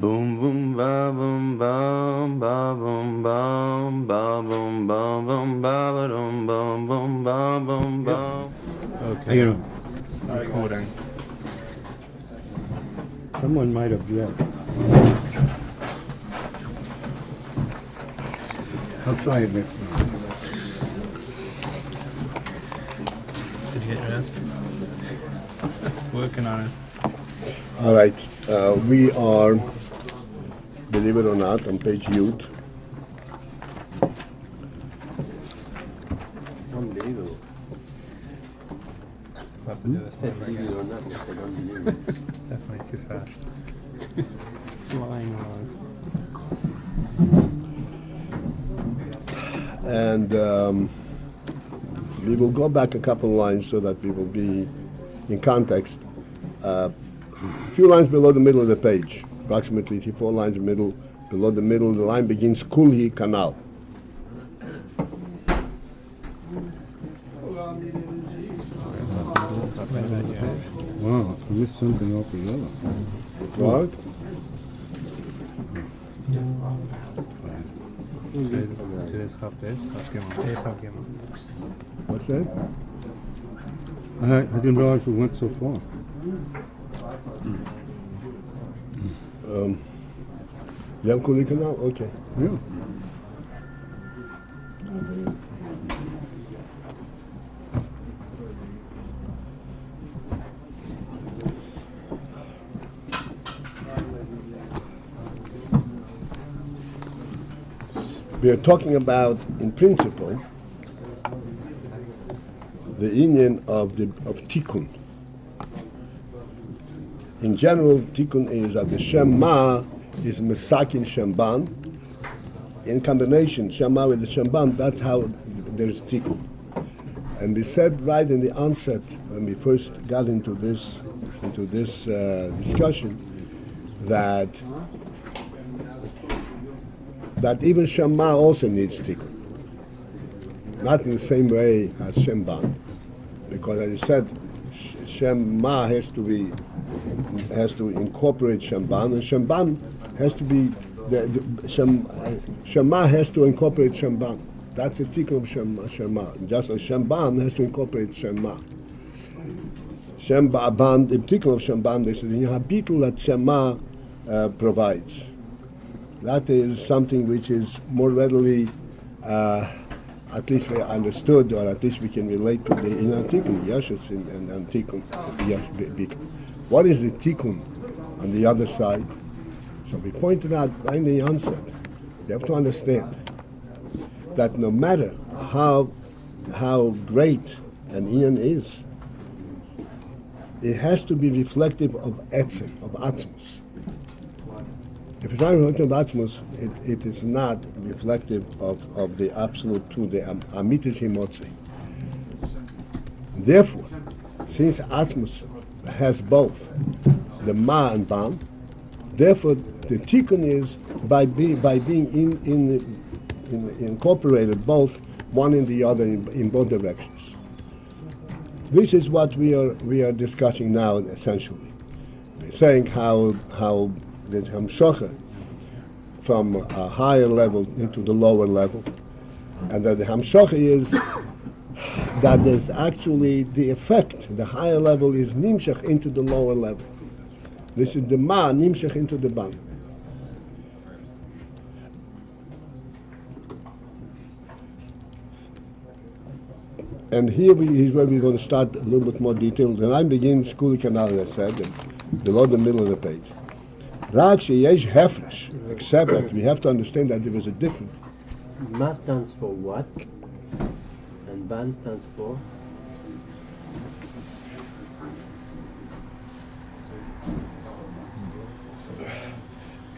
Boom boom ba boom bam ba boom bam ba boom bam bam ba dum bum bum ba boom bam. Okay. Recording. Someone might object. I'll try it next time. Did you get yours? Working on it. All right, we are, believe it or not, on page Yud. Unbelievable. We'll have to do this Said one believe it again. or not, I said unbelievable. Definitely too fast. Flying along. And we will go back a couple lines so that we will be in context. A few lines below the middle of the page, approximately 3-4 lines below the middle, the line begins Kulhi Kanal. Wow, I missed something altogether. What? Today's half days. Half game. What's that? I didn't realize we went so far. You have Kulhi Kanal? Okay. Yeah. We are talking about, in principle, the Ayin of Tikkun. In general, Tikkun is that the Shem Ma is Mesakin Shemban. In combination, Shem Ma with the Shemban, that's how there is Tikkun. And we said right in the onset, when we first got into this discussion, that even Shem Ma also needs Tikkun. Not in the same way as Shemban. Because as you said, Shem Ma has to incorporate Shemban, and Shemban has to be Shem Ma has to incorporate Shemban. That's a tikkun of Shem Ma. Just as Shemban has to incorporate Shem Ma. Shemban, the tikkun of Shemban, this is the habitul that Shem Ma provides. That is something which is more readily, at least we understood, or at least we can relate to the tikkun, yashus and tikkun. What is the tikkun on the other side? So we pointed out right in the onset, you have to understand that no matter how great an Ayin is, it has to be reflective of etzem, of atzmos. If it's not reflective of atzmos, it is not reflective of the absolute truth, the amitis himotzi. Therefore, since atzmos has both the ma and ban, therefore the tikkun is by being incorporated both one in the other in both directions. This is what we are discussing now essentially. We're saying how there's hamshocha from a higher level into the lower level, and that the hamshocha is that there's actually the effect. The higher level is nimshach into the lower level. This is the ma nimshach into the ban. And here is where we're going to start a little bit more detailed. The line begins Kulhi Kanal, as I said, below the middle of the page. Rak sheyesh hefresh, except that we have to understand that there is a difference. Ma stands for what? And ban stands for?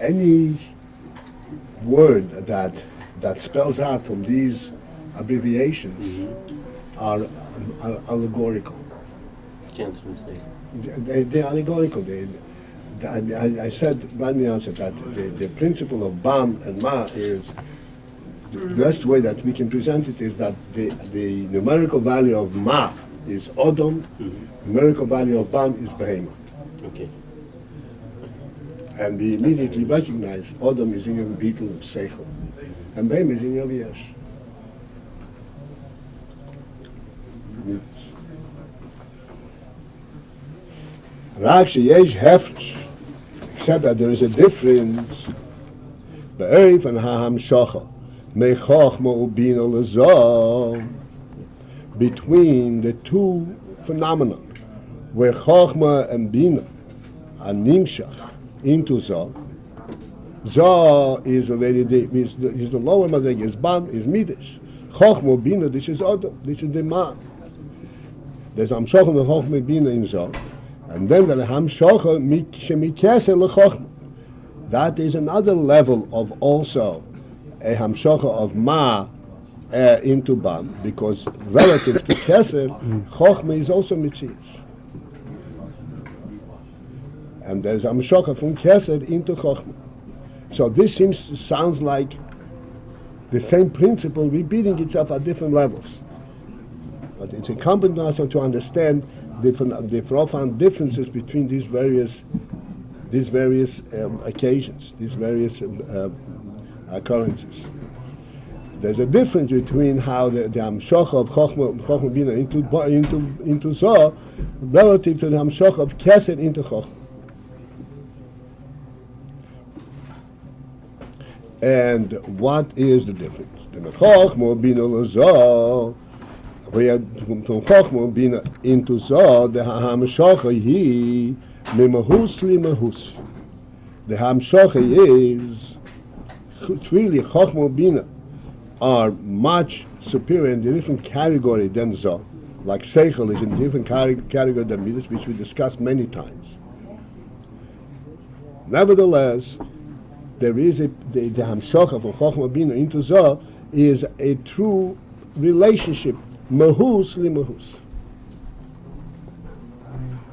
Any word that spells out from these abbreviations are allegorical. gentleman say? They are allegorical. I said, Rani answered that the principle of Bam and Ma is, the best way that we can present it is that the numerical value of Ma is Odom, numerical value of Bam is Behemoth. Okay. And we immediately recognize Odom is in your beetle of Seichel, and Behemoth is in your Yesh. Rashi Yesh Hefresh, except that there is a difference Be'eif and Haham Shocha Mechochma Ubina Lazar, between the two phenomena where Chochma and Bina are nimshach into Zah. Zah is already is the lower madreg, is Ban, is Midas. Chochma Bina, this is Adam, this is the man. There's Hamshocha and Chochma Bina in Zah, and then the Hamshocha Shemikese LeChochma. That is another level of also a Hamshocha of Ma into Ban, because relative to Keser, Chochma is also Mitzias. And there's Hamshocha from Keser into Chochma. So this sounds like the same principle repeating itself at different levels. But it's incumbent also to understand the profound differences between these various occasions, these various occurrences. There's a difference between how the Hamshocha of Chochma Bina into Zoh relative to the Hamshocha of Keser into Chochma. And what is the difference? The Chochma Bina Zoh, where from Chochma Bina into Zoh, the Hamshocha he memahus li mahus. The Hamshocha is really Chochma Bina are much superior in a different category than Zoh. Like Seichel is in a different category than Midas, which we discussed many times. Nevertheless, there is the Hamshocha from Chochma Bina into Zoh is a true relationship, mahus li mahus.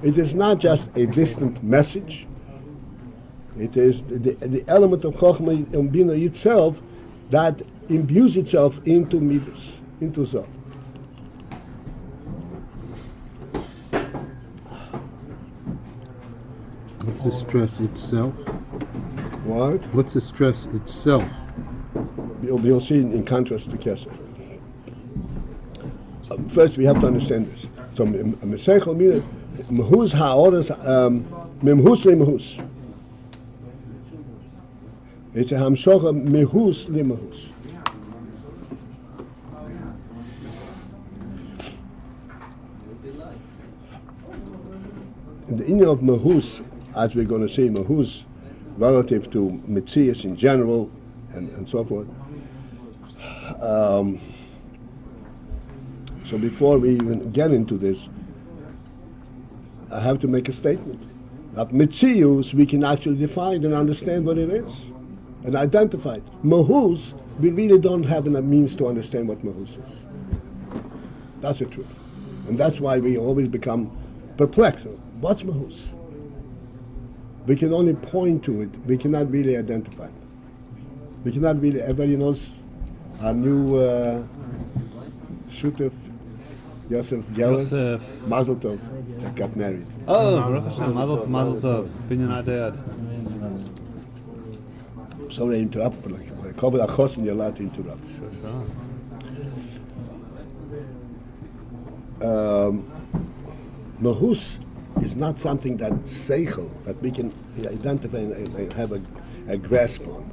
It is not just a distant message. It is the element of Chochma Bina itself that imbues itself into Midas, into Zoh. What's the stress itself? What? What's the stress itself? You'll see in contrast to Keser. First, we have to understand this. So, Meseichel Mina, Mehus Ha'oras, Memhus Le Mehus. It's a Hamshocha Mehus Le Mehus. The inyan of Mehus, as we're going to say, Mehus, relative to Metzias in general, and so forth. So before we even get into this, I have to make a statement. That Metzius, we can actually define and understand what it is, and identify it. Mahus, we really don't have a means to understand what Mahus is. That's the truth. And that's why we always become perplexed. What's Mahus? We can only point to it. We cannot really identify it. We cannot really. Everybody knows our new shutef, Yosef Geller. Mazel Tov. That got married. Oh, Baruch Hashem, Mazel Tov. Binyan Adad. Sorry, I interrupt. But like Kavod Achos, you're allowed to interrupt. Sure. Mahus is not something that seichel, that we can identify and have a grasp on.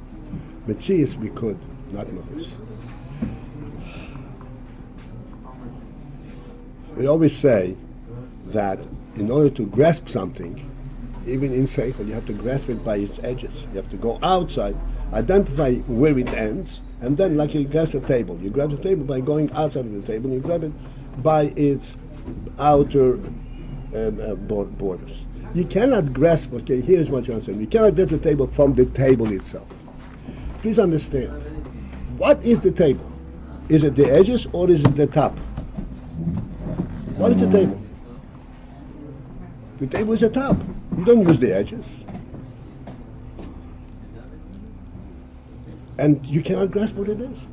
Metzias we could, not Mahus. We always say that in order to grasp something, even in seichel, you have to grasp it by its edges. You have to go outside, identify where it ends, and then like you grasp a table. You grab the table by going outside of the table, you grab it by its outer borders. You cannot grasp, okay, here's what you understand. You cannot get the table from the table itself. Please understand. What is the table? Is it the edges or is it the top? What is the table? The table is a top. You don't use the edges. And you cannot grasp what it is.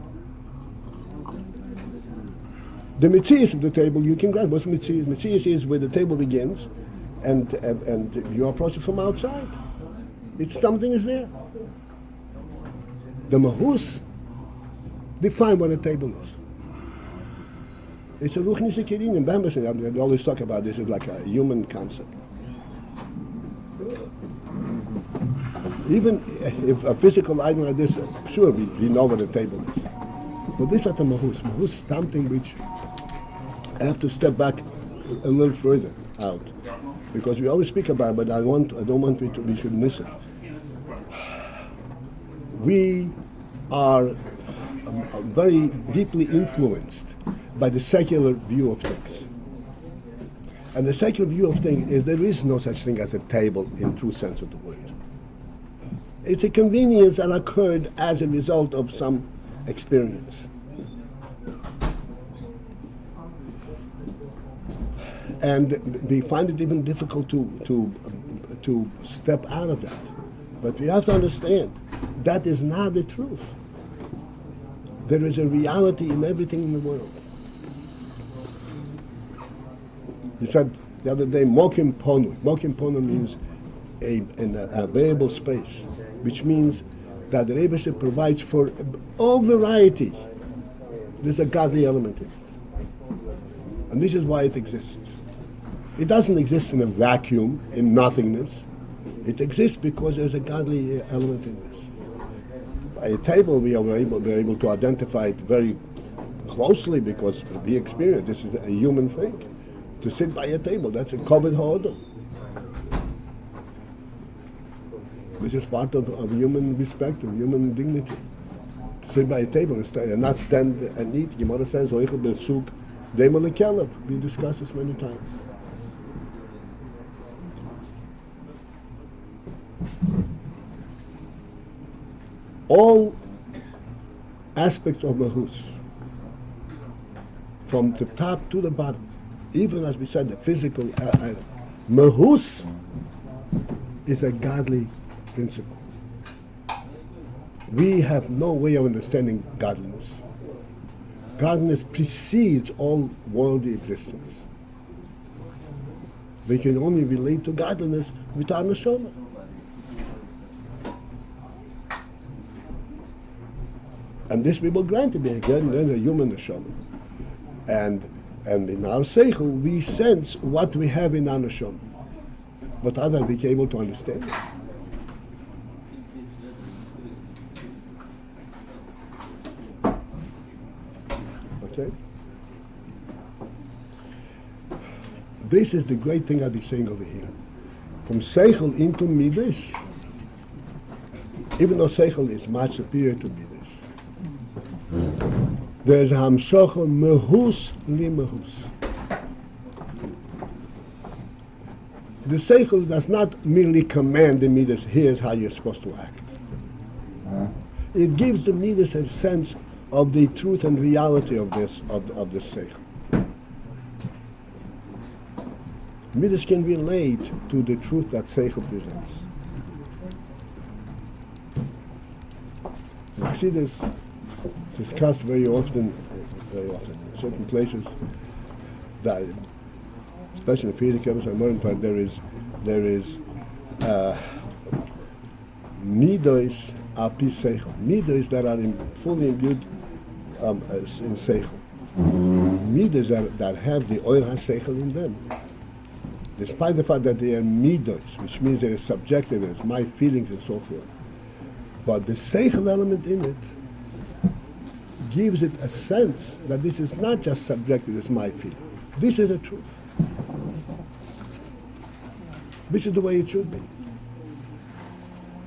The mitzias of the table you can grasp. What's mitzias? Mitzias is where the table begins, and you approach it from outside. It's something is there. The mahus define what a table is. It's a ruchnische kirin. They always talk about this as like a human concept. Even if a physical item like this, sure, we know what a table is. But this is not a mahus. Mahus is something which I have to step back a little further out. Because we always speak about it, but I don't want we should miss it. We are very deeply influenced by the secular view of things. And the secular view of things is there is no such thing as a table in true sense of the word. It's a convenience that occurred as a result of some experience. And we find it even difficult to step out of that. But we have to understand that is not the truth. There is a reality in everything in the world. You said the other day, mokim ponu. Mokim ponu means a available space, which means that the Rebbe provides for all variety. There's a godly element in it. And this is why it exists. It doesn't exist in a vacuum, in nothingness. It exists because there's a godly element in this. By a table, we are able to identify it very closely because we experience this is a human thing. To sit by a table, that's a koved ha'odom. This is part of human respect, of human dignity. To sit by a table and not stand and eat. Gemara says, "Oichel b'suk deima lekelev." We discussed this many times. All aspects of mahus, from the top to the bottom, even as we said, the physical item, mahus is a godly principle. We have no way of understanding godliness. Godliness precedes all worldly existence. We can only relate to godliness with our neshama. And this we will grant to be again then a human neshama. And in our seichel we sense what we have in our neshama, but others be able to understand it. Okay? This is the great thing I'll be saying over here. From seichel into midas, even though seichel is much superior to midas, there is a hamshocha mehus li mehus. The seichel does not merely command the midas, here's how you're supposed to act. It gives the midas a sense of the truth and reality of this seichel. Midas can relate to the truth that seichel presents. Chassidus discussed very often in certain places that, especially in the Friedrich Rebbe's modern time, there is midos api seichel, midos that are fully imbued in seichel, midos that have the oil ha-seichel in them, despite the fact that they are midos, which means they are subjective, it's my feelings and so forth. But the seichel element in it gives it a sense that this is not just subjective, it's my feeling. This is the truth. This is the way it should be.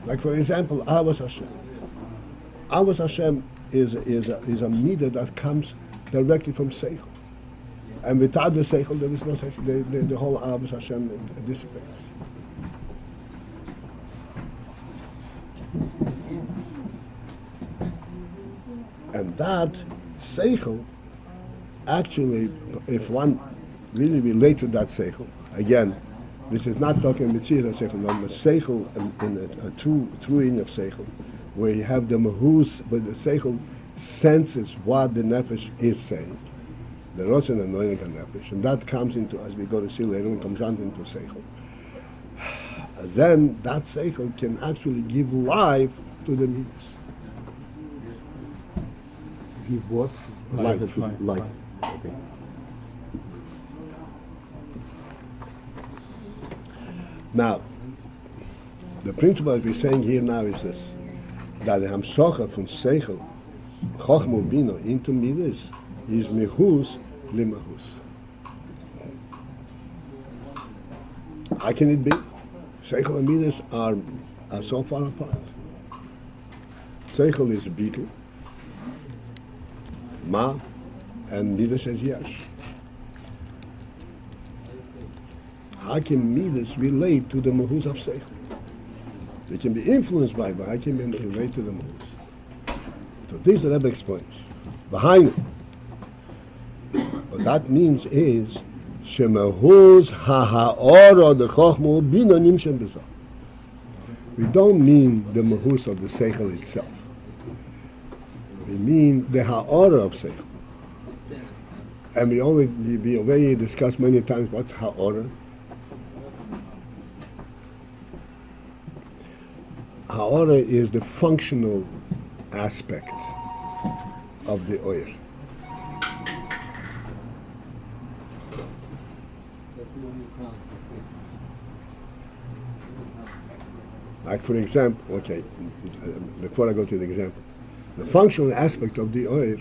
Like for example, Avos Hashem. Avos Hashem is a midah that comes directly from seichel. And without the seichel, there is no such, the whole Avos Hashem dissipates. And that seichel, actually, if one really relates to that seichel, again, This is not talking Mitzvah Seichel, but Seichel in a true in of Seichel, where you have the Mahus, but the Seichel senses what the Nefesh is saying. The Rosen and Noenig Nefesh, and that comes into, as we go to see later, it comes on into Seichel. And then that Seichel can actually give life to the Midas. Give what? Life. Life. Okay. Now, the principle that we're saying here now is this, that the Hamsocha from Seichel, Chochma Bino, into Midas, is Mehus Limahus. How can it be? Seichel and Midas are so far apart. Seichel is a beetle, Ma, and Midas is Yesh. How can Midas relate to the Mahus of Seichel? They can be influenced by it, but how can they relate to the Mahus? So this the Rebbe explains. Behind it. What that means is Shemahus ha'ha'ora the Chochma bina nimshem b'zah. We don't mean the Mahus of the Seichel itself. We mean the ha'ora of Seichel. And we already discussed many times what's ha'ora. Ha'ora is the functional aspect of the oil. Like for example, okay, before I go to the example, the functional aspect of the oil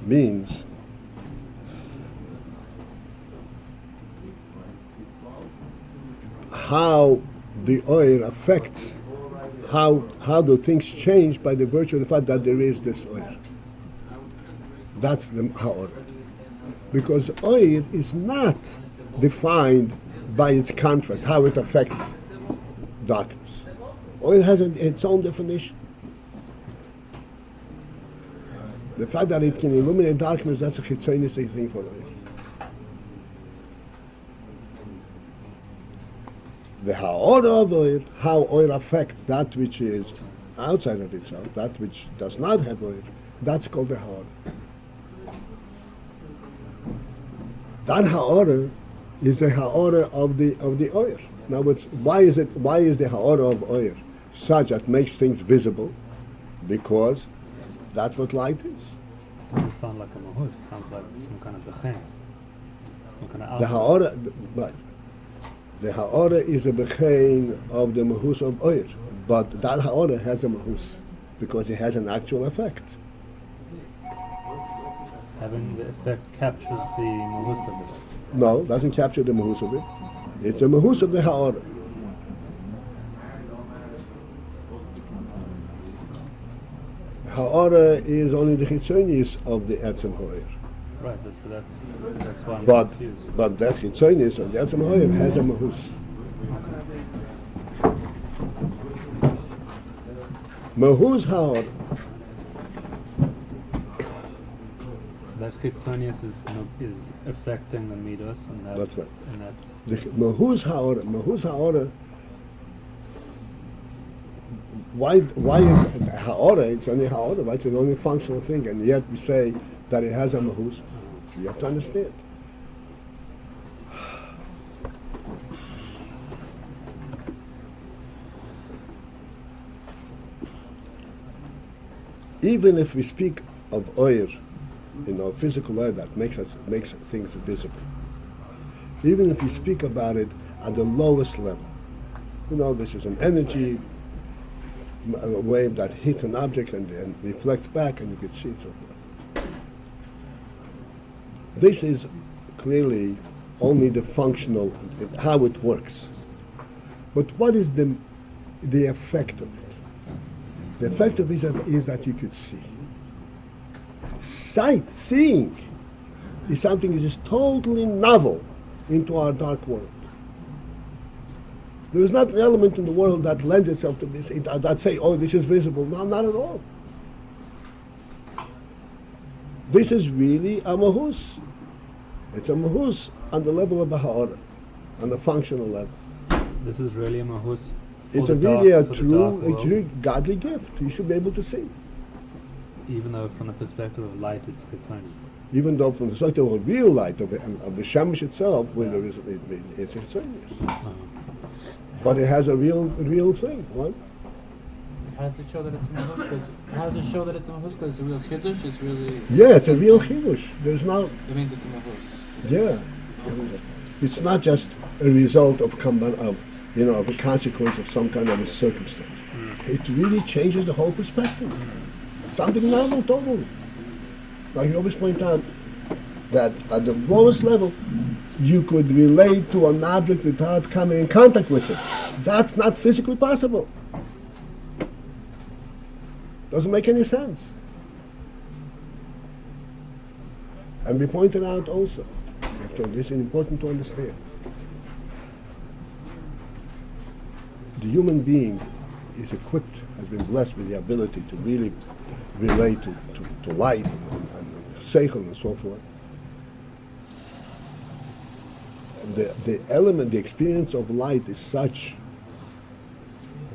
means how the oil affects, how the things change by the virtue of the fact that there is this oil. That's the ha'or. Because oil is not defined by its contrast, how it affects darkness. Oil has its own definition. The fact that it can illuminate darkness, that's a chitzonius thing for oil. The ha'ora of oil, how oil affects that which is outside of itself, that which does not have oil, that's called the ha'ora. That ha'ora is the ha'ora of the oil. Now, why is the ha'ora of oil such that makes things visible? Because that's what light is. It doesn't sound like a mahus. Sounds like some kind of bechen. Some kind of The ha'ora, right. The ha'ora is a bechen of the mahus of oil, but that ha'ora has a mahus because it has an actual effect. Having the effect captures the mahus of it. No, doesn't capture the mahus of it. It's a mahus of the ha'ora. Ha'ora is only the chitzonius of the etzem ha'or. Right, so that's why I'm But confused. that chitzonius of the etzem ha'or has a mahus. Mahus ha'ora. So that chitzonius is affecting the midos, and That's right. And that's The mahus ha'ora. Why is ha'ora? It's only ha'ora, right? It's an only functional thing, and yet we say that it has a mahus. You have to understand. Even if we speak of oil, physical oil that makes things visible. Even if we speak about it at the lowest level, this is an energy a wave that hits an object and reflects back, and you can see it so forth. This is clearly only the functional, how it works. But what is the effect of it? The effect of it is that you could see. Seeing is something that is totally novel into our dark world. There is not an element in the world that lends itself to this, that say, oh, this is visible. No, not at all. This is really a mahus. It's a mahus on the level of a ha'ora. on a functional level. This is really a mahus. It's really a true godly gift. You should be able to see. Even though from the perspective of light it's Kitzoni. Even though from the perspective of real light, of the Shemesh itself, where there is, it's extraneous. But it has a real thing. What? How does it show that it's a mahus? Because it's a real chiddush. It's really. Yeah, it's a real chiddush. There's no. It means it's a mahus. Yeah, it's not just a result of a consequence of some kind of a circumstance. It really changes the whole perspective. Something novel, totally. Like you always point out that at the lowest level, you could relate to an object without coming in contact with it. That's not physically possible. Doesn't make any sense. And we pointed out also, this is important to understand, the human being is equipped, has been blessed with the ability to really relate to light and seichel and so forth. The experience of light is such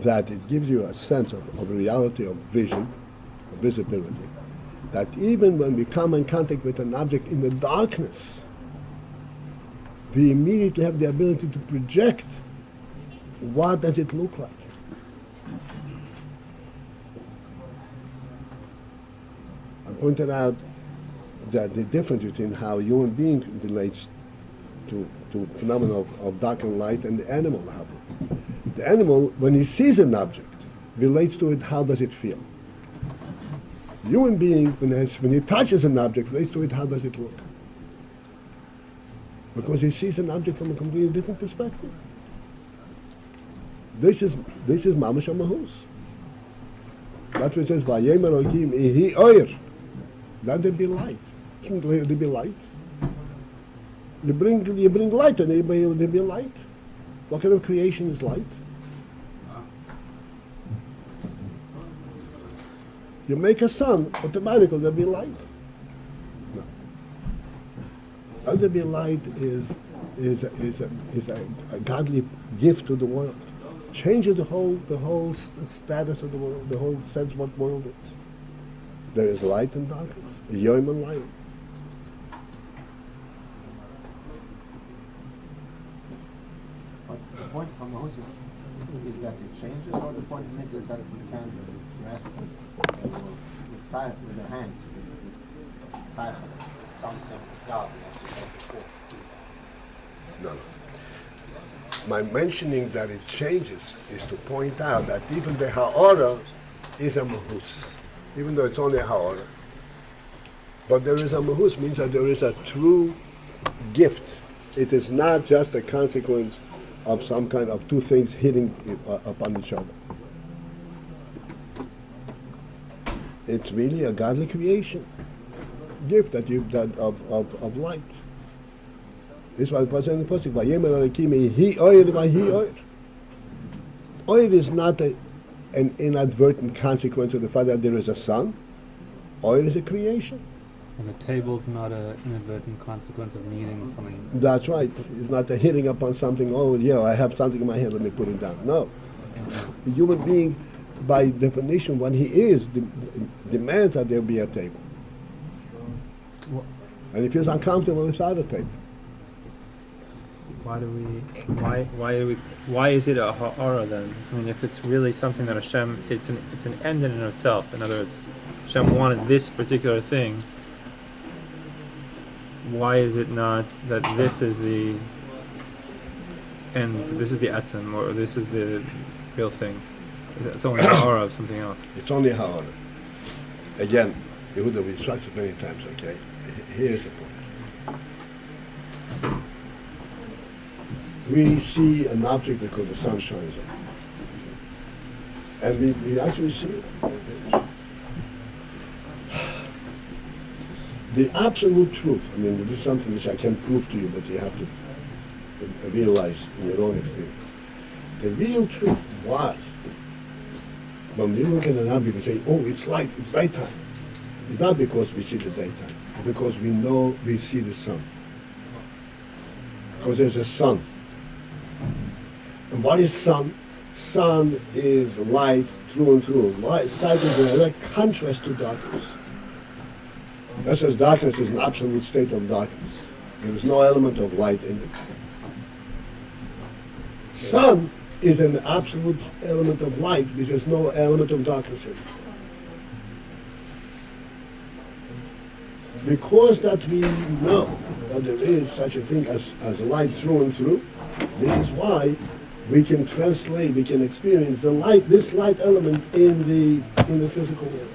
that it gives you a sense of reality, of vision, of visibility, that even when we come in contact with an object in the darkness, we immediately have the ability to project what does it look like. I pointed out that the difference between how a human being relates to phenomena of dark and light and the animal. The animal, when he sees an object, relates to it, how does it feel? The human being, when he touches an object, relates to it, how does it look? Because he sees an object from a completely different perspective. This is mamash mahus. That's what it says, "Vayemer Elohim ihi oyer." Let there be light. Shouldn't there be light? You bring light, and there be light. What kind of creation is light? You make a sun, automatically there'll be light. No. Let there be light is a godly gift to the world. Changes the whole status of the world, the whole sense of what world is. There is light and darkness, yom and light. But the point from Mahus is that it changes, or the point is that you can grasp it with the hands, with silence. Some things that God has to say before. No. My mentioning that it changes is to point out that even the ha'ara is a mahus, even though it's only a ha'ara. But there is a mahus, means that there is a true gift. It is not just a consequence of some kind of two things hitting upon each other. It's really a godly creation, gift that you've done of light. This is why the Pasuk in the Pasuk, "Vayemer Elohim ihi oyer v'hi oyer." Oyer is not an inadvertent consequence of the fact that there is a sun. Oyer is a creation. And the table's not an inadvertent consequence of needing something. That's right. It's not a hitting upon something, oh yeah, I have something in my hand, let me put it down. No. The human being, by definition, when he is, demands that there be a table. And he feels uncomfortable without a table. Why is it a ha'ara then? I mean, if it's really something that Hashem, it's an end in itself. In other words, Hashem wanted this particular thing. Why is it not that this is the end, this is the atzim, or this is the real thing? It's only a ha'ara of something else. It's only a ha'ara. Again, Yehuda, we discussed it many times, okay? Here's the point. We see an object because the sun shines on it. And we actually see it. The absolute truth, I mean, this is something which I can prove to you, but you have to realize in your own experience. The real truth, why? When we look at an object, we say, oh, it's light, it's nighttime. It's not because we see the daytime, it's because we know we see the sun. Because there's a sun. And what is sun? Sun is light through and through. Light is a direct contrast to darkness. Just as darkness is an absolute state of darkness. There is no element of light in it. Sun is an absolute element of light, which has no element of darkness in it. Because that we know that there is such a thing as light through and through, this is why we can translate, we can experience the light, this light element in the physical world.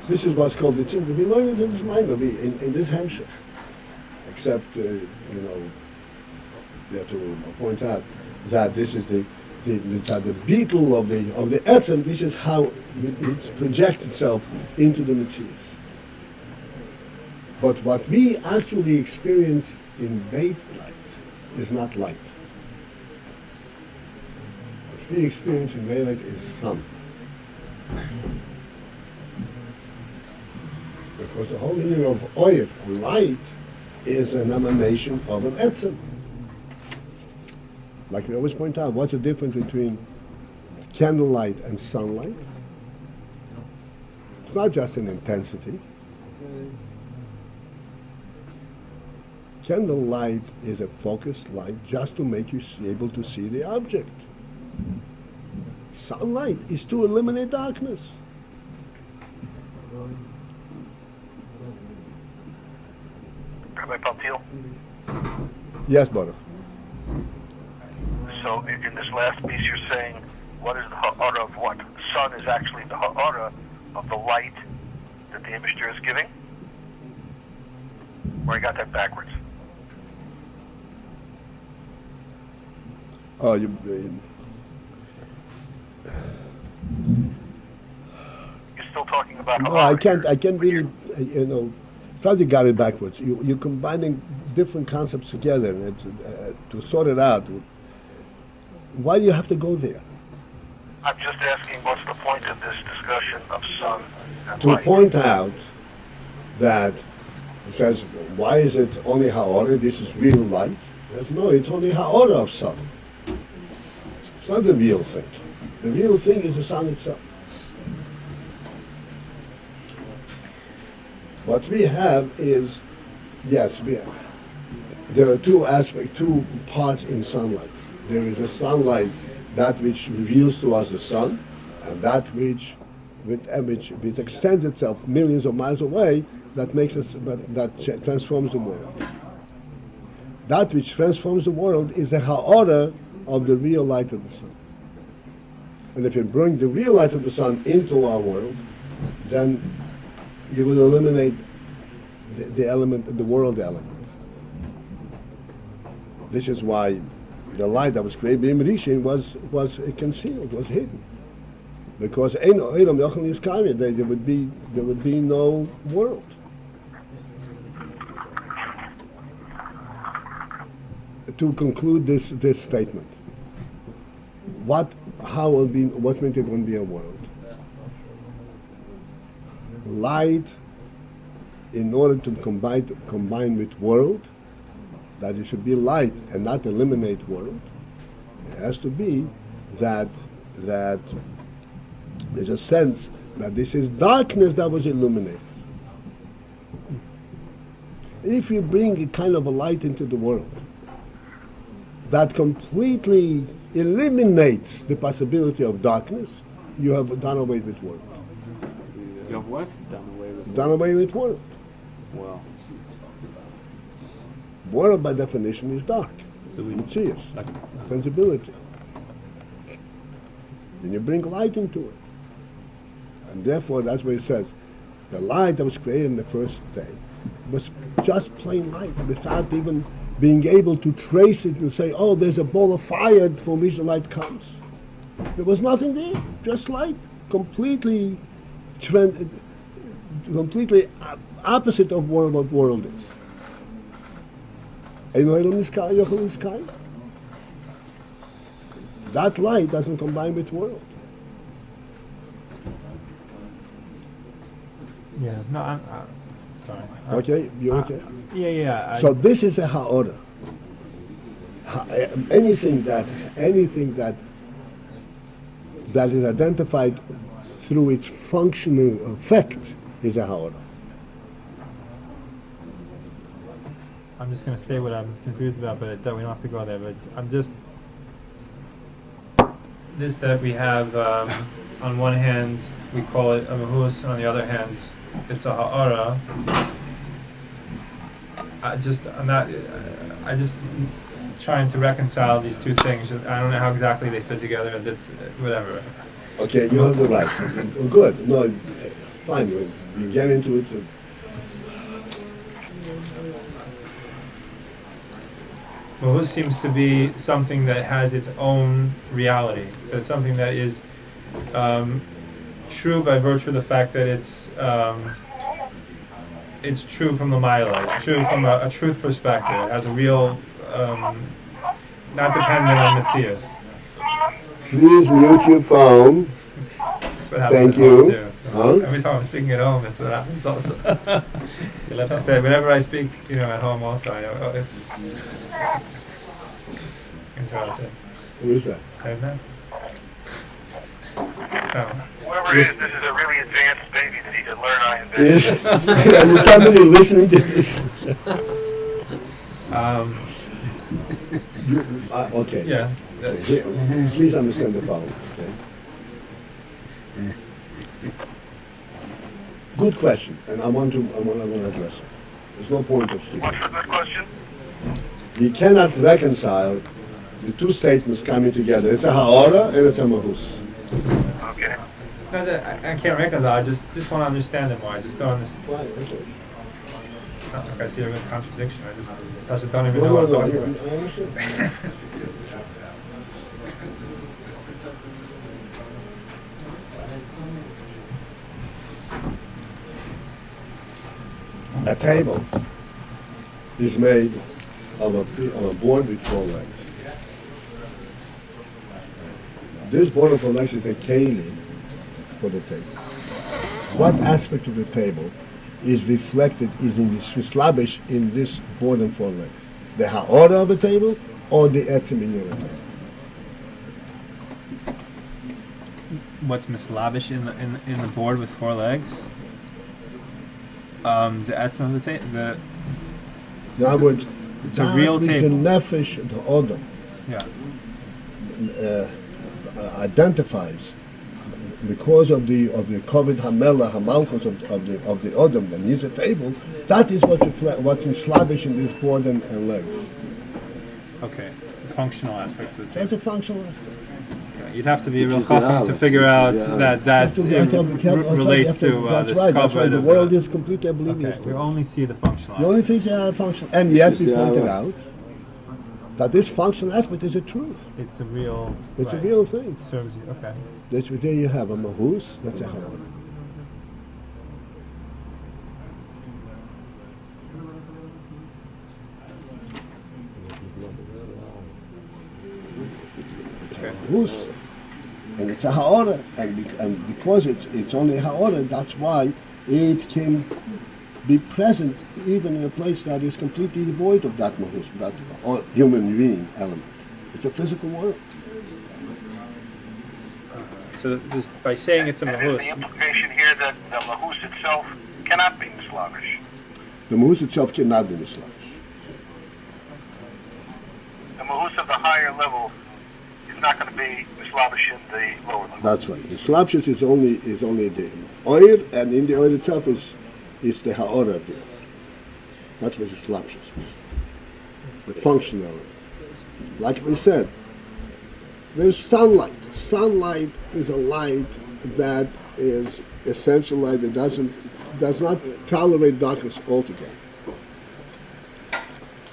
This is what's called the Tzimtzum. We learn it in this Maimon, in this Hemshech. Except, we have to point out that this is the beetle of the etzem. This is how it projects itself into the Metzius. But what we actually experience in Beit light is not light. What we experience in Beit light is sun. Because the whole meaning of oyer, light, is an emanation of an etzem. Like we always point out, what's the difference between candlelight and sunlight? It's not just an intensity. Candlelight is a focused light just to make you able to see the object. Sunlight is to eliminate darkness. Rabbi Paltiel? Yes, Baruch. So in this last piece you're saying, what is the ha'ara of what? The sun is actually the ha'ara of the light that the Eibishter is giving? Or I got that backwards? Oh, You're still talking about no, ha'ara. I can't really, Sadi got it backwards. You're combining different concepts together, and it's, to sort it out. Why do you have to go there? I'm just asking what's the point of this discussion of sun and To light? point out that it says, why is it only ha'ora? This is real light. Says, no, it's only ha'ora of sun. It's not the real thing. The real thing is the sun itself. What we have is, yes, there are two parts in sunlight. There is a sunlight, that which reveals to us the sun, and that which extends itself millions of miles away, that transforms the world. That which transforms the world is a ha'ora of the real light of the sun. And if you bring the real light of the sun into our world, then you will eliminate the element, the world element. This is why the light that was created by Rishon was concealed, was hidden, because there would be no world. To conclude this statement, what meant it won't be a world? Light, in order to combine with world, that it should be light and not eliminate world, it has to be that there's a sense that this is darkness that was illuminated. If you bring a kind of a light into the world that completely eliminates the possibility of darkness, you have done away with world. You have what? Done away with. Done away with world. Well, World by definition is dark. so we Metzius, like, sensibility. Then you bring light into it. And therefore that's why it says the light that was created in the first day was just plain light, without even being able to trace it and say, oh, there's a ball of fire from which the light comes. There was nothing there, just light, completely opposite of what world is. That light doesn't combine with world. Yeah, no, sorry. Okay, you okay? Yeah. So this is a ha'ora. Anything that is identified through its functional effect is a ha'ora. I'm just going to say what I'm confused about, but we don't have to go there. But I'm just this that we have on one hand we call it a mahus, and on the other hand it's a ha'ara. I'm just trying to reconcile these two things. I don't know how exactly they fit together. That's whatever. Okay, you have the right. Good. No, fine. You get into it. Mahus seems to be something that has its own reality. It's something that is true by virtue of the fact that it's true from the Mila. It's true from a truth perspective. It has a real, not dependent on Matthias. Please mute your phone. That's what happens Thank at home you. too. Huh? Every time I'm speaking at home, that's what happens also. I said, whenever I speak, at home also, I know. Interrupted. Who is that? I don't know. Whoever it is, this is a really advanced baby that he can learn AyinBase. Yes. Is somebody listening to this? Okay. Yeah. Okay. Please understand the problem. Okay. Good question, and I want to address it. There's no point of speaking. What's the good question? You cannot reconcile the two statements coming together. It's a ha'ara and it's a mahus. Okay. No, I can't reconcile. I just want to understand it more. I just don't understand. Fine, okay. It's not like I see a real contradiction. I just don't even know No, what no, I'm I talking about. understand. A table is made of a board with 4 legs. This board of 4 legs is a keli for the table. What aspect of the table is reflected, is mislabish in this board and 4 legs? The ha'ora of the table or the etzem in the table? What's mislavish in the board with 4 legs? The etzem of the table. In other words, It's a real that which table. the nefesh, the odom, Yeah. identifies because of the kovid hamela hamalchus of the odom that needs a table. That is what's in slavish in this board and legs. Okay. The functional aspect of the That's table. a functional aspect. You'd have to be a real Which is the chacham to aleph. figure out Which is the that relates to That's this right. That's cover why the and world is completely oblivious. Okay. to We this. only see the functional. The only thing they are functional, and yet Which we is the pointed aleph. out that this functional aspect is a truth. It's a real. It's a right. real thing. Serves you. Okay. That's there you have a mahus. That's a ha'ara. It's a mahus, and it's a ha'ara, and because it's only a ha'ara, that's why it can be present even in a place that is completely devoid of that mahus, that human being element. It's a physical world. So this, by saying it's a And is mahus, the implication here that the mahus itself cannot be mislavish? The mahus itself cannot be mislavish. The mahus of the higher level is not going to be mislavish in the lower level. That's right. The slapshus is only the oil, and in the oil itself is the ha'ora of the oil. That's what the slapshus is. The functional. Like we said, there's sunlight. Sunlight is a light that is essential light that does not tolerate darkness altogether.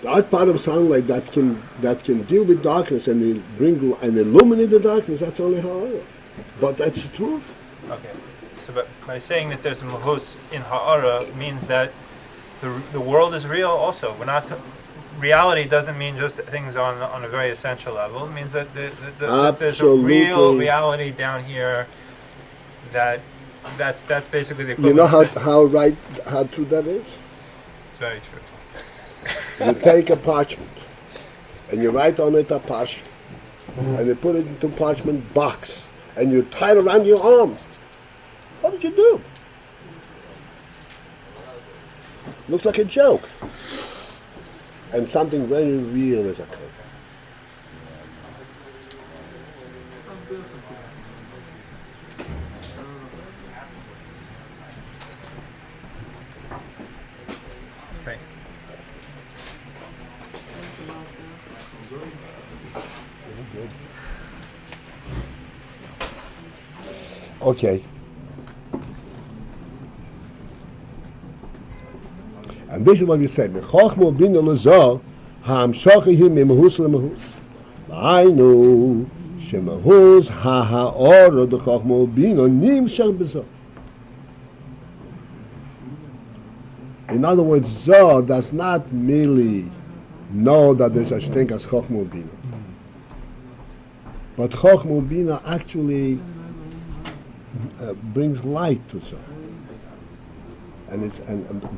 That part of sunlight that can deal with darkness and bring and illuminate the darkness, that's only ha'ara. But that's the truth. okay. So by saying that there's a mahus in ha'ara means that the world is real. Also, we're not. Reality doesn't mean just things on a very essential level. It means that, that there's a real Absolutely. reality down here that that's basically the You equivalent. know of how true that is? It's very true. You take a parchment and you write on it a pash, and you put it into a parchment box and you tie it around your arm. What did you do? Looks like a joke. And something very real is occurring. Right. Okay. And this is what we said. Chochma bina lezo ha'amshacha hi memahus lemahus. V'aynu shemahus ha'ha'ora d'chochma bina nimshach b'zo. In other words, Zoh does not merely know that there's such thing as Chochma Bina. But Chochma Bina actually brings light to Zoh.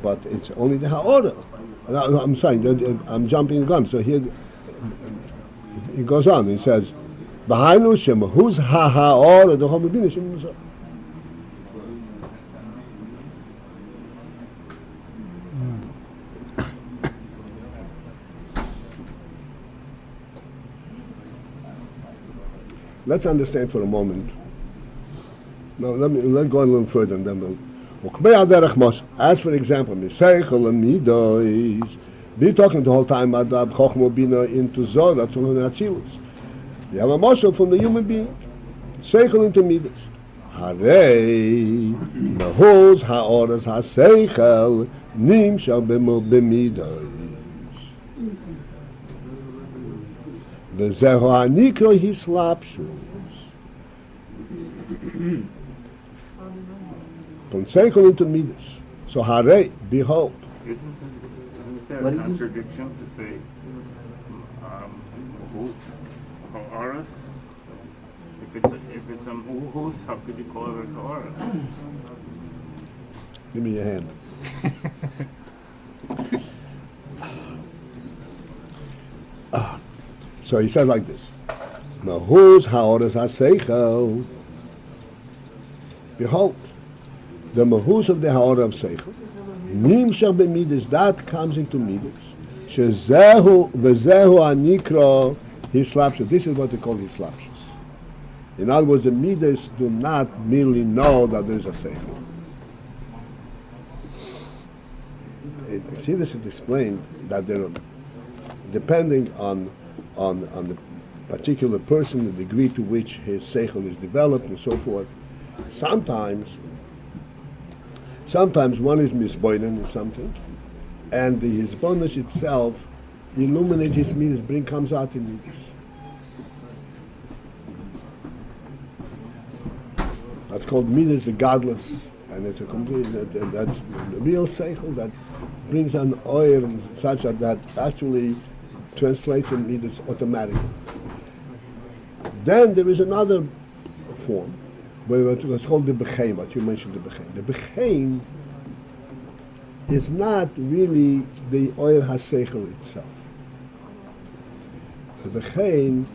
But it's only the Ha'ora. I'm sorry, I'm jumping the gun. So here he goes on, he says, B'hainu shemahuz ha'ha'ora d'chochma bina shem Zoh. Let's understand for a moment. Now let's go a little further and then we'll. As for example, be talking the whole time about Chochma Bina into Zoh, that's all in Atzilus. You have a motion from the human being. Seichel into Midas. Harei Mahuz Ha'oras HaSeichel Nimshal B'Midas. V'zehu ha'nikro hislapshus. From Seichel into Midas. So Harei, behold. Isn't there a contradiction to say who's ha'aras? If it's a who's, how could you call it a ha'ara? Give me your hand. So he said like this. Mahuz ha'oras ha'seichel. Behold, the mahuz of the ha'ora of seichel. Nimshach b'midas, that comes into midas. Shezehu v'zehu anikro hislapshus. This is what they call hislapshus. In other words, the midas do not merely know that there is a seichel. Chassidus is explained that they're depending on the particular person, the degree to which his seichel is developed, and so forth. Sometimes one is misboinen in something, and the hisbonus itself illuminates his midas, comes out in midas. That's called midas, the godless, and it's a complete. That's the real seichel that brings an oil such that actually translates in midas automatically. Then there is another form, but it's called the bechein. What you mentioned, the bechein. The bechein is not really the oil haseichel itself. The bechein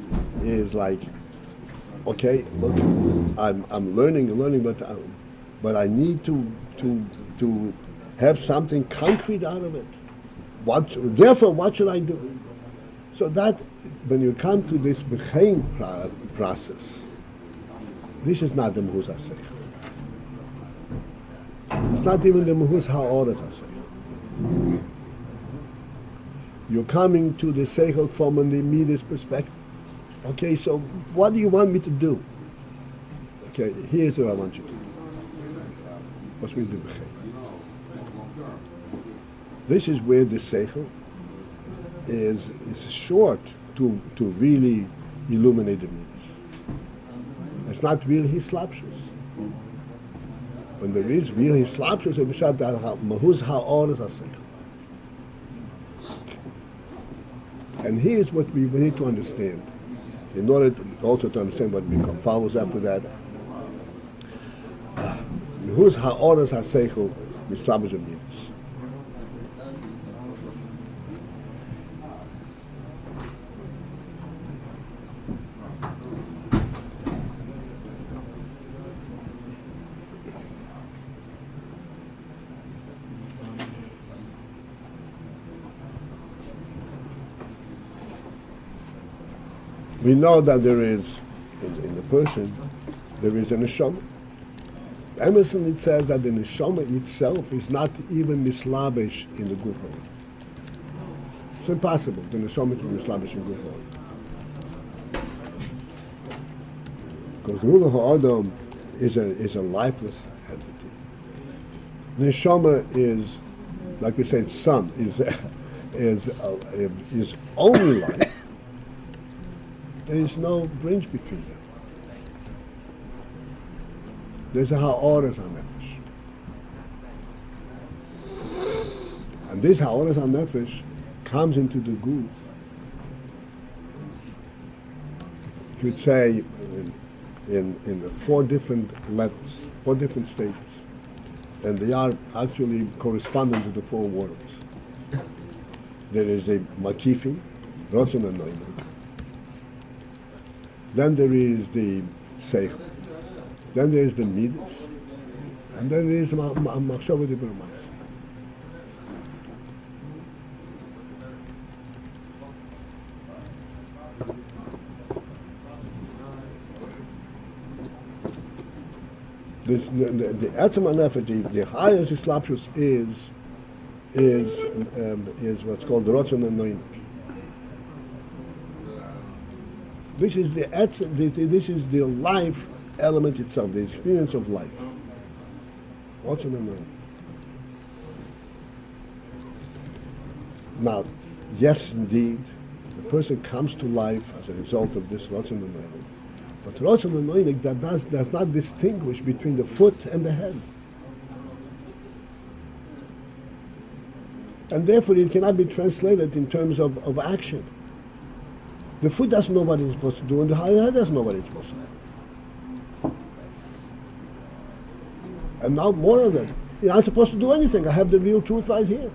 is like, okay, look, I'm learning, but I need to have something concrete out of it. Therefore, what should I do? So that when you come to this bechein process, this is not the mahuz haseichel. It's not even the mahuz ha'oras haseichel. You're coming to the seichel from the midas perspective. Okay, so what do you want me to do? Okay, here's what I want you to do. What's me to do? This is where the seichel is short to really illuminate the midas. It's not real hislapshus. When there is real hislapshus, it b'shat mahuz ha'oras haseichel. And here's what we need to understand. In order to also to understand what follows after that, whose ha'oras ha'seichel mislabish midas. We know that there is, in the person, there is a neshama. Emerson, it says that the neshama itself is not even mislabish in the guf ha'olam. It's impossible, the neshama to be mislabish in guf ha'olam. Because guf ha'adam is a lifeless entity. The neshama is, like we said, sun, is only life. There is no bridge between them. There's a ha'oras ha'nefesh. And this ha'oras ha'nefesh comes into the guf. You could say in 4 different levels, 4 different stages. And they are actually corresponding to the 4 worlds. There is the makifim, rotzon and noimim. Then there is the seichel. Then there is the midas. And then there is machshava d'bramais. The etzem hanefesh, the highest islapshus is what's called the rotzon and noimim. This is the life element itself, the experience of life. What's in the mind? Now, yes, indeed, the person comes to life as a result of this Rotzon Anoinik. But Rotzon Anoinik that does not distinguish between the foot and the head. And therefore it cannot be translated in terms of action. The foot doesn't know what it's supposed to do, and the head doesn't know what it's supposed to do. And now more of it. You're not supposed to do anything. I have the real truth right here.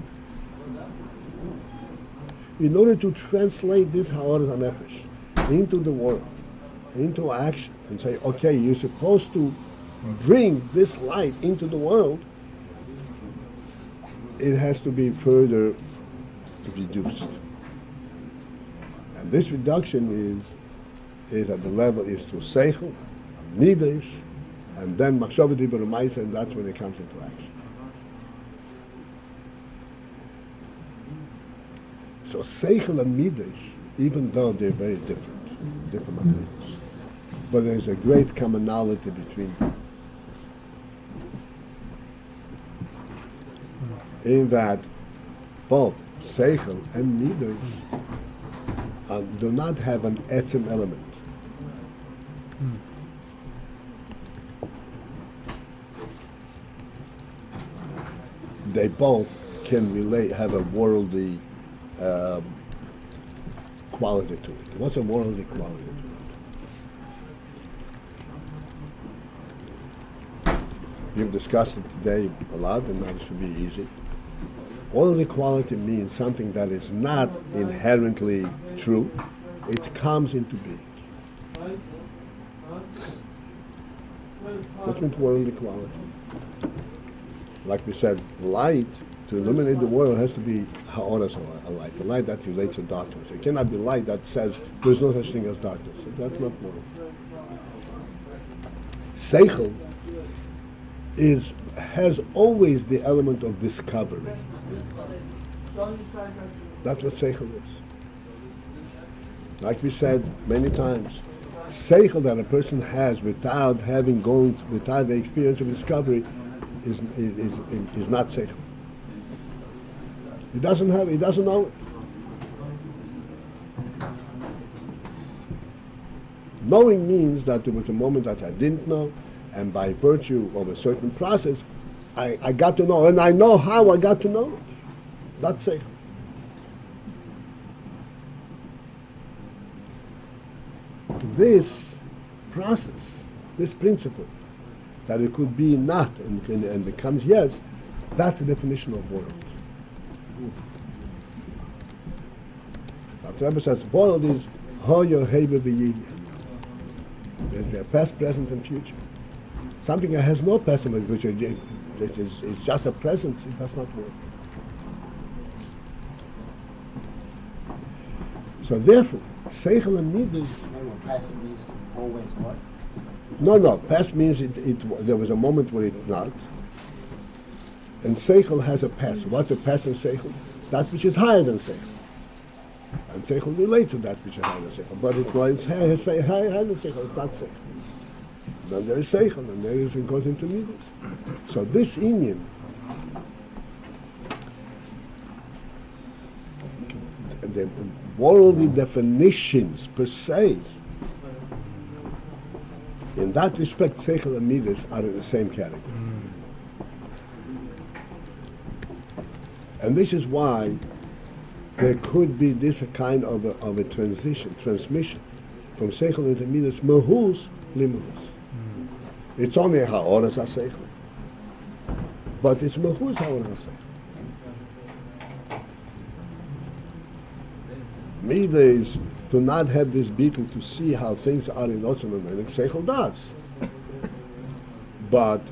In order to translate this ha'oras ha'nefesh into the world, into action, and say, okay, you're supposed to bring this light into the world, it has to be further reduced. And this reduction is at the level is to seichel, midas, and then machshava d'bramais, and that's when it comes into action. So seichel and midas, even though they're very different materials, but there's a great commonality between them. In that both seichel and midas do not have an etzem element. They both can have a worldly quality to it. What's a worldly quality to it? You've discussed it today a lot, and that should be easy. Worldly quality means something that is not inherently true. It comes into being. What means worldly quality? Like we said, light, to illuminate the world, has to be ha'oras, a light, a light that relates to darkness. It cannot be light that says there's no such thing as darkness. That's not world. Seichel has always the element of discovery. That's what seichel is. Like we said many times, seichel that a person has without the experience of discovery is not seichel. He doesn't know it. Knowing means that there was a moment that I didn't know, and by virtue of a certain process, I got to know, and I know how I got to know it. That's seichel. This process, this principle, that it could be not and becomes yes, that's the definition of world. But Rebbe says world is hoyo hebe b'yiyah. There's past, present, and future. Something that has no past, which is just a presence, it does not work. So therefore, Seichel and Midas. Past means always was. No. Past means there was a moment where it not. And Seichel has a past. What's a past in Seichel? That which is higher than Seichel. And Seichel relates to that which is higher than Seichel. But it's higher than Seichel, it's not Seichel. Then there is Seichel, and there is it goes into Midas. So this Inyan, the worldly definitions per se, in that respect, Seichel and Midas are in the same category. And this is why there could be this kind of a transmission from Seichel into Midas, Mahus Limahus. It's only Ha'oras HaSeichel, but it's Mahus Ha'oras HaSeichel. Midas do not have this beetle to see how things are in Otzim and Melech. Seichel does. But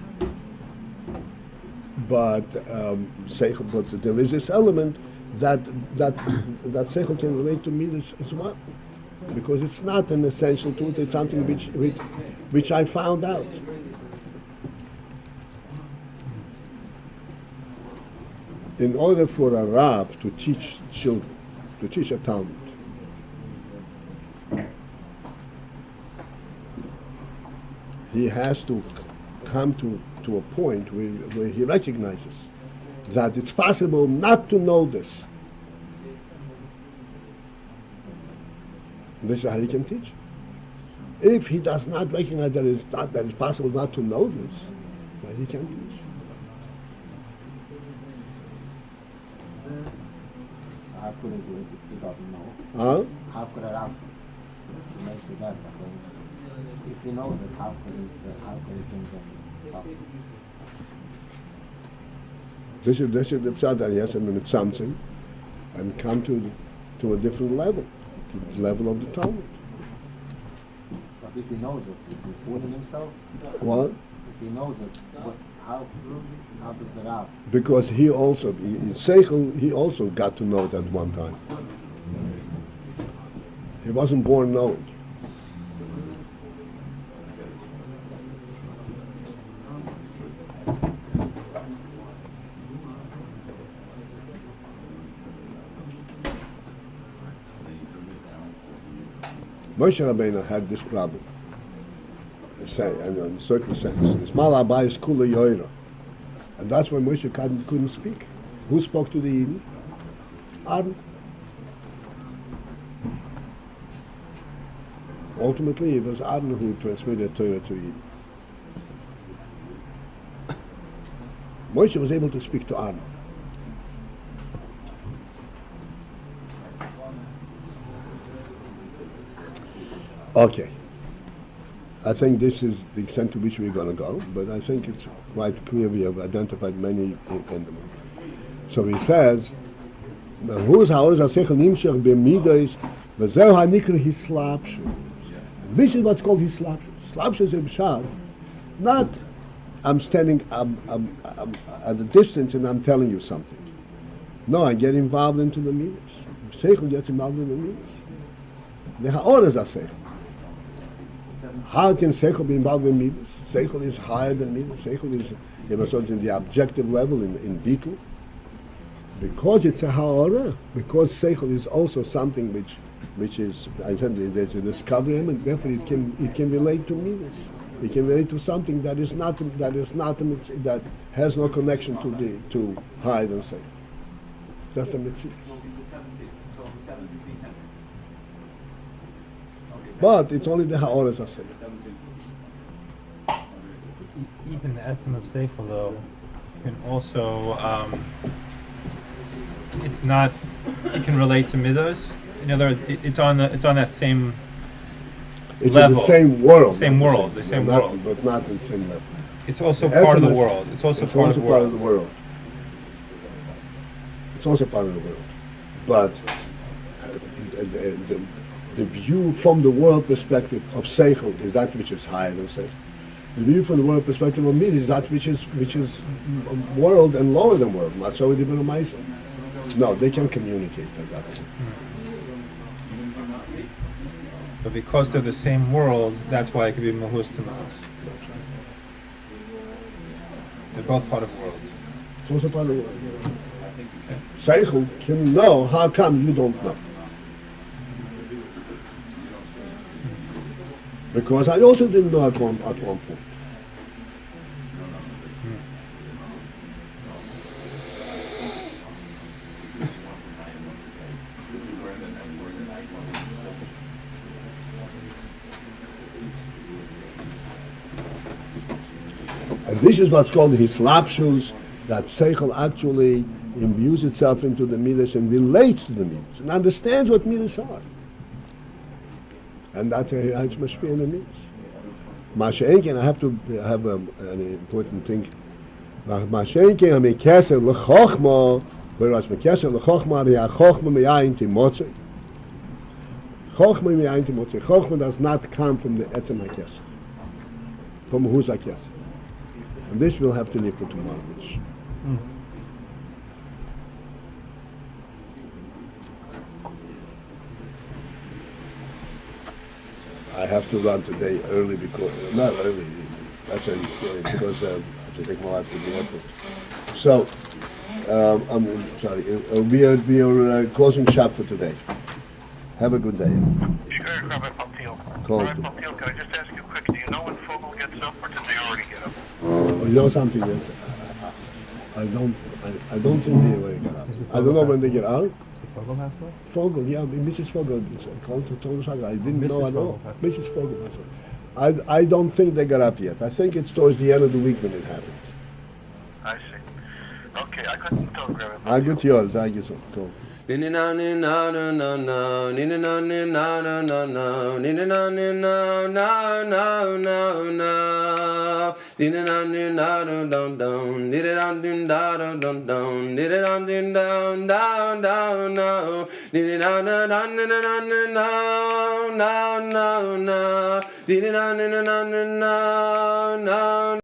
Seichel, but there is this element that Seichel can relate to Midas as well, because it's not an essential truth. It's something which I found out. In order for a Rab to teach children, to teach a Talmud, he has to come to a point where he recognizes that it's possible not to know this. This is how he can teach. If he does not recognize that it's possible not to know this, then he can't teach. So how could he do it if he doesn't know? Huh? How could a Rav make it that? If he knows it, how could he think that it's possible? This is the pshat that he has to something and come to a different level, to the level of the Talmud. But if he knows it, is he fooling himself? What? If he knows it, how does the Rav? Because he also, in Seichel, he also got to know it at one time. He wasn't born knowing. Moshe Rabbeinu had this problem, in a certain sense. It's Malabayis Kula Yoira. And that's why Moshe couldn't speak. Who spoke to the Yidden? Aaron. Ultimately, it was Aaron who transmitted Torah to Yidden. Moshe was able to speak to Aaron. Okay. I think this is the extent to which we're going to go, but I think it's quite clear we have identified many in them. So he says, "Who's ha'oz ha'seichel nimshach b'midos v'zeu ha'nikra hislapshu." And this is what's called hislapshu. Hislapshu is a b'shad. Not I'm standing I'm at a distance and I'm telling you something. No, I get involved into the midos. Seichel gets involved in the midos. The ha'oz ha'seichel. How can Seichel be involved in Midas? Seichel is higher than Midas. Seichel is in the objective level in Beetle. Because it's a Ha'ara, because Seichel is also something which is, I said, there's a discovery, and therefore it can relate to Midas. It can relate to something that has no connection to higher than Seichel. That's a mitzvah. But it's only the Ha'oras HaSeichel. Even the etzem of Seichel, though, can also, it's not, it can relate to midos. In other words, it's on that same it's level. In the same world. Same world, the same world. But not in the same level. It's also The part of the essence- world. It's also It's part also of the part world. of the world. It's also part of the world. But the view from the world perspective of Seichel is that which is higher than Seichel. The view from the world perspective of Midas is that which is world and lower than world. No, they can communicate that. But because they're the same world, that's why it could be mahus to mahus. They're both part of the world. It's also part of the world. Seichel can know. How come you don't know? Because I also didn't know at one point. And this is what's called hislapshus, that Seichel actually imbues itself into the midas and relates to the midas and understands what midas are. And that's how it's mashpia in the midas. Masha'enkin, I have to have an important thing. Masha'enkin, ha-mekesser l'chochma, whereas mekesser l'chochma, ha-chochma me'ayin timotzei. Chochma me'ayin timotzei. Chochma does not come from the etzem ha-kesser, from who's ha-kesser. And this we'll have to leave for tomorrow. I have to run today early because, not early, that's a story, because I have to take my wife to the airport. So, I'm sorry, it'll be your closing shot for today. Have a good day. Sure, Rabbi Paltiel. Call Rabbi to. Paltiel, can I just ask you quick, do you know when Fogel gets up, or did they already get up? You know something that I don't think they already get out. I don't know when they get out. Fogel has one? Fogel, yeah, Mrs. Fogel, it's called to Total Saga. I didn't Mrs. know at Fogel all. has Mrs. Fogel, that's right. I don't think they got up yet. I think it's towards the end of the week when it happened. I see. Okay, I couldn't tell, Rabbi I got yours, I guess. Cool.